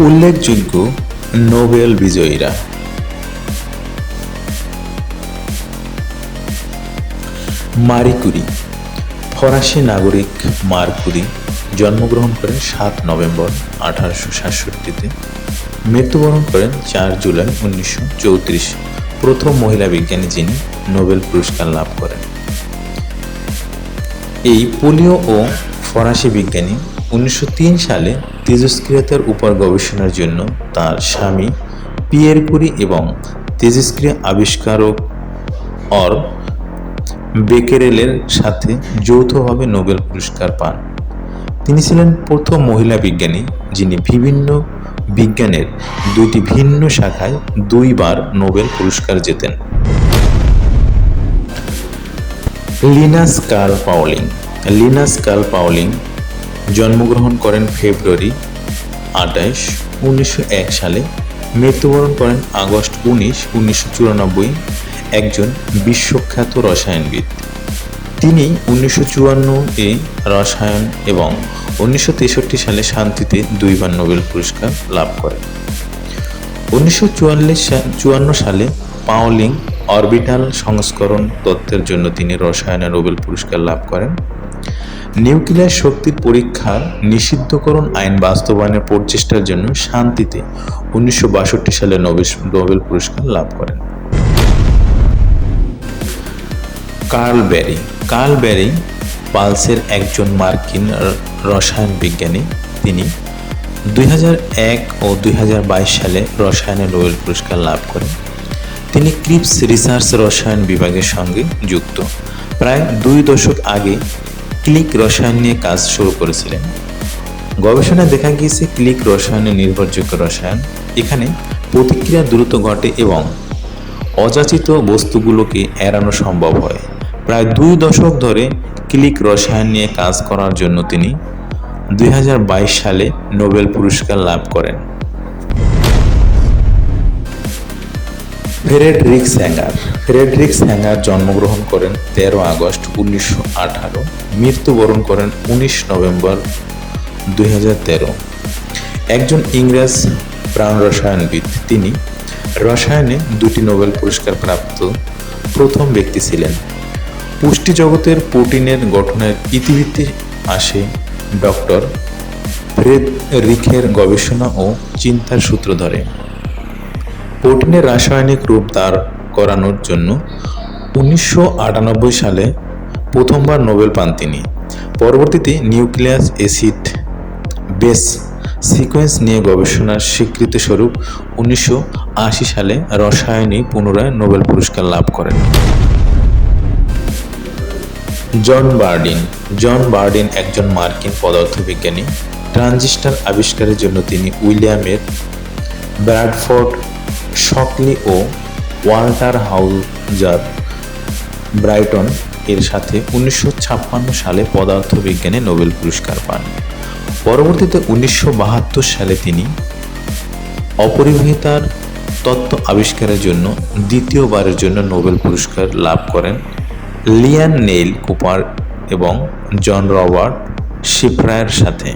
উল্লেখযোগ্য নোবেল বিজয়ীরা: মারি কুরি, ফরাসি নাগরিক মার কুরি জন্মগ্রহণ করেন 7 নভেম্বর 1867-তে, মৃত্যুবরণ করেন 4 জুলাই 1934। প্রথম মহিলা বিজ্ঞানী যিনি নোবেল পুরস্কার লাভ করেন। এই পোলীয় ও ফরাসি বিজ্ঞানী 1903 সালে তেজস্ক্রিয়তার উপর গবেষণার জন্য তার স্বামী পিয়ের কুরি এবং তেজস্ক্রিয় আবিষ্কারক অর বেকেরেলের সাথে যৌথভাবে নোবেল পুরস্কার পান। তিনি ছিলেন প্রথম মহিলা বিজ্ঞানী যিনি বিভিন্ন বিজ্ঞানের 2টি ভিন্ন শাখায় 2 বার নোবেল পুরস্কার জেতেন। Linus Carl Pauling. Linus Carl Pauling জন্মগ্রহণ করেন ফেব্রুয়ারি 28, 1901 সালে, মৃত্যুবরণ করেন আগস্ট 19, 1994, একজন বিশ্বখ্যাত রসায়নবিদ। তিনি 1954-এ রসায়ন এবং 1963 সালে শান্তিতে 2 বার নোবেল পুরস্কার লাভ করেন। 1954 সালে পাউলিং অরবিটাল সংস্করণ তত্ত্বের জন্য তিনি রসায়নে নোবেল পুরস্কার লাভ করেন। নিউক্লিয়ার শক্তির পরীক্ষার নিষিদ্ধকরণ আইন বাস্তবায়নের প্রচেষ্টার জন্য শান্তিতে 1962 সালে নোবেল পুরস্কার লাভ করেন। Karl Barry. কার্ল ব্যারি পালসের একজন মার্কিন রসায়ন বিজ্ঞানী। তিনি 2001 ও 2022 সালে রসায়নে নোবেল পুরস্কার লাভ করেন। তিনি ক্রিপস রিসার্চ রসায়ন বিভাগের সঙ্গে যুক্ত। প্রায় 2 দশক আগে ক্লিক রসায়ন নিয়ে কাজ শুরু করেছিলেন। গবেষণায় দেখা গিয়েছে ক্লিক রসায়নের নির্ভরযোগ্য রসায়ন। এখানে প্রতিক্রিয়া দ্রুত ঘটে এবং অযাচিত বস্তুগুলোকে এড়ানো সম্ভব হয়। প্রায় 2 দশক ধরে ক্লিক রসায়ন নিয়ে কাজ করার জন্য তিনি 2022 সালে নোবেল পুরস্কার লাভ করেন। Friedrich Sanger. ফ্রেডরিক স্যাঙ্গার জন্মগ্রহণ করেন 13 আগস্ট 1918, মৃত্যুবরণ করেন 19 নভেম্বর 2013, একজন ইংরেজ প্রাণরসায়নবিদ। তিনি রসায়নে 2টি নোবেল পুরস্কার প্রাপ্ত প্রথম ব্যক্তি ছিলেন। পুষ্টি জগতের প্রোটিনের গঠনের ইতিবৃত্তে আসে ডক্টর ফ্রেডরিখের গবেষণা ও চিন্তার সূত্র ধরে। প্রোটিনের রাসায়নিক রূপ দাঁড় করানোর জন্য 1998 সালে প্রথমবার নোবেল পান তিনি। পরবর্তীতে নিউক্লিয়াস অ্যাসিড বেস সিকোয়েন্স নিয়ে গবেষণার স্বীকৃতিস্বরূপ 1980 সালে রসায়নে পুনরায় নোবেল পুরস্কার লাভ করেন। জন বার্ডিন। জন বার্ডিন একজন মার্কিন পদার্থবিজ্ঞানী। ট্রানজিস্টর আবিষ্কারের জন্য তিনি উইলিয়ামের ব্র্যাডফোর্ড শকলি ও ওয়াল্টার হাউজার ব্রাইটন এর সাথে 1956 সালে পদার্থবিজ্ঞানে নোবেল পুরস্কার পান। পরবর্তীতে 1972 সালে তিনি অপরিবাহিতার তত্ত্ব আবিষ্কারের জন্য দ্বিতীয়বারের জন্য নোবেল পুরস্কার লাভ করেন লিয়ান নেইল কুপার এবং জন রবার্ট শিফ্রারের সাথে।